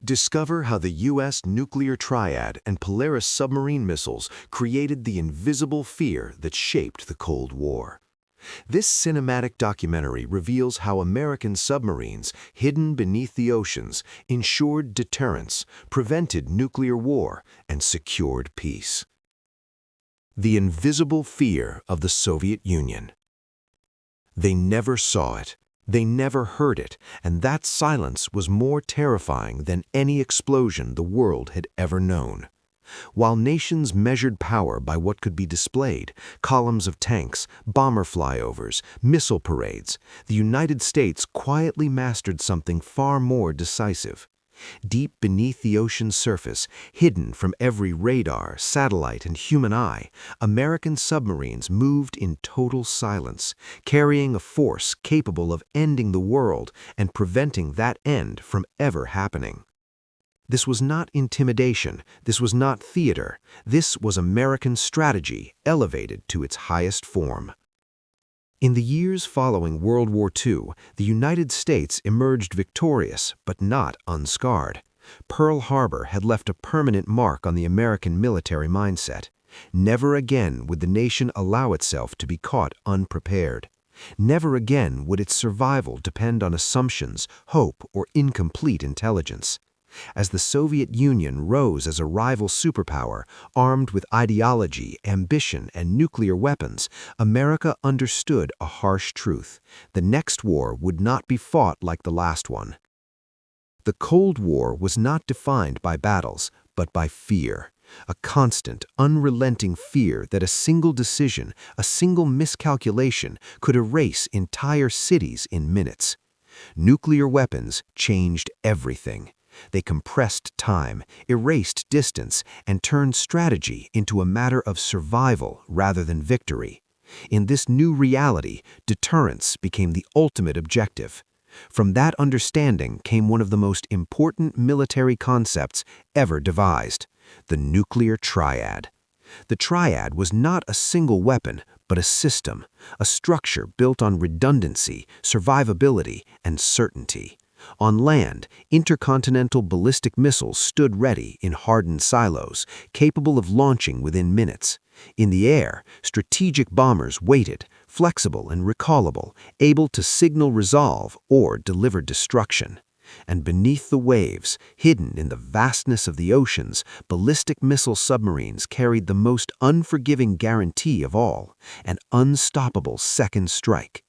Discover how the U.S. nuclear triad and Polaris submarine missiles created the invisible fear that shaped the Cold War. This cinematic documentary reveals how American submarines, hidden beneath the oceans, ensured deterrence, prevented nuclear war, and secured peace. The invisible fear of the Soviet Union. They never saw it. They never heard it, and that silence was more terrifying than any explosion the world had ever known. While nations measured power by what could be displayed, columns of tanks, bomber flyovers, missile parades, the United States quietly mastered something far more decisive. Deep beneath the ocean's surface, hidden from every radar, satellite, and human eye, American submarines moved in total silence, carrying a force capable of ending the world and preventing that end from ever happening. This was not intimidation, this was not theater, this was American strategy elevated to its highest form. In the years following World War II, the United States emerged victorious but not unscarred. Pearl Harbor had left a permanent mark on the American military mindset. Never again would the nation allow itself to be caught unprepared. Never again would its survival depend on assumptions, hope, or incomplete intelligence. As the Soviet Union rose as a rival superpower, armed with ideology, ambition, and nuclear weapons, America understood a harsh truth. The next war would not be fought like the last one. The Cold War was not defined by battles, but by fear. A constant, unrelenting fear that a single decision, a single miscalculation, could erase entire cities in minutes. Nuclear weapons changed everything. They compressed time, erased distance, and turned strategy into a matter of survival rather than victory. In this new reality, deterrence became the ultimate objective. From that understanding came one of the most important military concepts ever devised: the nuclear triad. The triad was not a single weapon, but a system, a structure built on redundancy, survivability, and certainty. On land, intercontinental ballistic missiles stood ready in hardened silos, capable of launching within minutes. In the air, strategic bombers waited, flexible and recallable, able to signal resolve or deliver destruction. And beneath the waves, hidden in the vastness of the oceans, ballistic missile submarines carried the most unforgiving guarantee of all: an unstoppable second strike.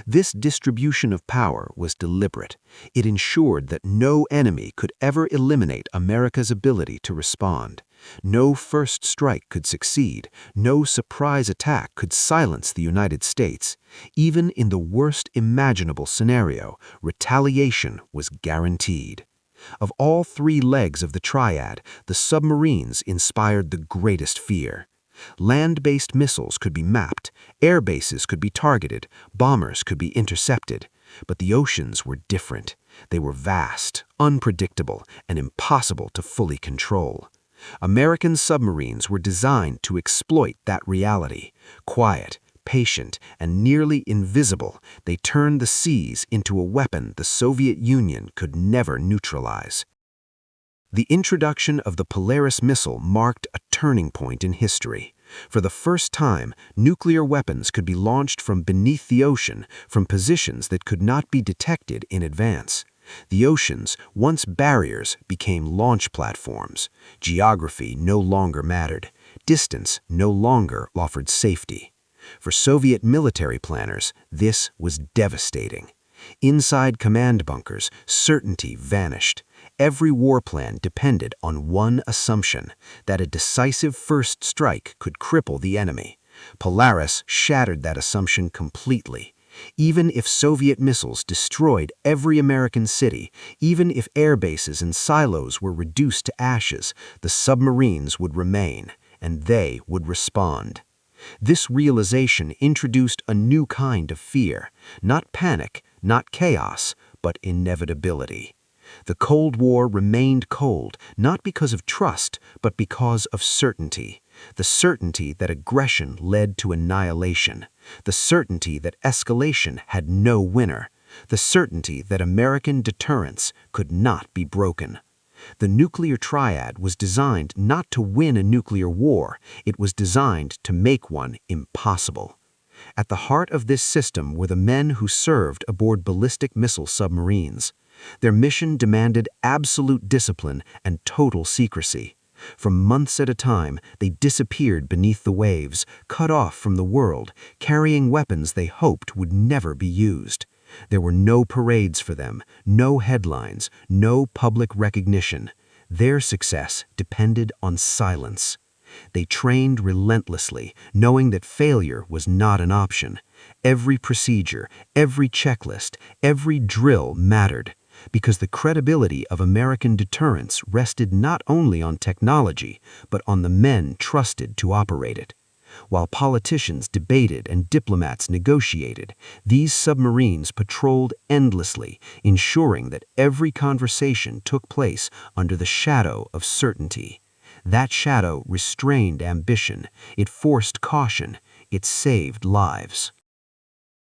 This distribution of power was deliberate. It ensured that no enemy could ever eliminate America's ability to respond. No first strike could succeed. No surprise attack could silence the United States. Even in the worst imaginable scenario, retaliation was guaranteed. Of all three legs of the triad, the submarines inspired the greatest fear. Land-based missiles could be mapped, air bases could be targeted, bombers could be intercepted. But the oceans were different. They were vast, unpredictable, and impossible to fully control. American submarines were designed to exploit that reality. Quiet, patient, and nearly invisible, they turned the seas into a weapon the Soviet Union could never neutralize. The introduction of the Polaris missile marked a turning point in history. For the first time, nuclear weapons could be launched from beneath the ocean, from positions that could not be detected in advance. The oceans, once barriers, became launch platforms. Geography no longer mattered. Distance no longer offered safety. For Soviet military planners, this was devastating. Inside command bunkers, certainty vanished. Every war plan depended on one assumption: that a decisive first strike could cripple the enemy. Polaris shattered that assumption completely. Even if Soviet missiles destroyed every American city, even if air bases and silos were reduced to ashes, the submarines would remain, and they would respond. This realization introduced a new kind of fear: not panic, not chaos, but inevitability. The Cold War remained cold, not because of trust, but because of certainty. The certainty that aggression led to annihilation. The certainty that escalation had no winner. The certainty that American deterrence could not be broken. The nuclear triad was designed not to win a nuclear war, it was designed to make one impossible. At the heart of this system were the men who served aboard ballistic missile submarines. Their mission demanded absolute discipline and total secrecy. For months at a time, they disappeared beneath the waves, cut off from the world, carrying weapons they hoped would never be used. There were no parades for them, no headlines, no public recognition. Their success depended on silence. They trained relentlessly, knowing that failure was not an option. Every procedure, every checklist, every drill mattered, because the credibility of American deterrence rested not only on technology, but on the men trusted to operate it. While politicians debated and diplomats negotiated, these submarines patrolled endlessly, ensuring that every conversation took place under the shadow of certainty. That shadow restrained ambition, it forced caution, it saved lives.